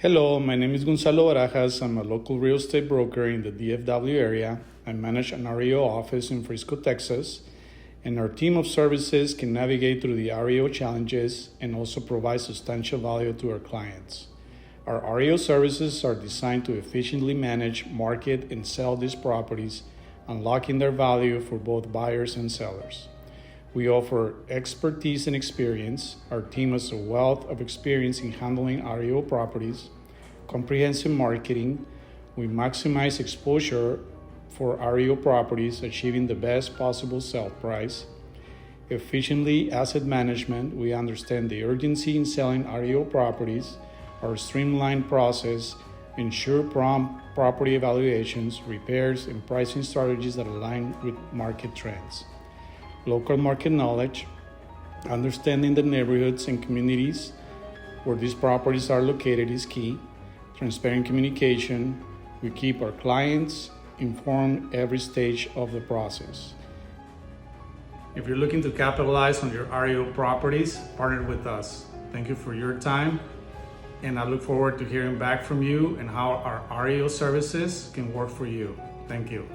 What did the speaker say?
Hello, my name is Gonzalo Barajas. I'm a local real estate broker in the DFW area. I manage an REO office in Frisco, Texas, and our team of services can navigate through the REO challenges and also provide substantial value to our clients. Our REO services are designed to efficiently manage, market, and sell these properties, unlocking their value for both buyers and sellers. We offer expertise and experience. Our team has a wealth of experience in handling REO properties, comprehensive marketing. We maximize exposure for REO properties, achieving the best possible sale price. Efficiently asset management. We understand the urgency in selling REO properties. Our streamlined process ensure prompt property evaluations, repairs, and pricing strategies that align with market trends. Local market knowledge, understanding the neighborhoods and communities where these properties are located is key. Transparent communication. We keep our clients informed every stage of the process. If you're looking to capitalize on your REO properties, partner with us. Thank you for your time, and I look forward to hearing back from you and how our REO services can work for you. Thank you.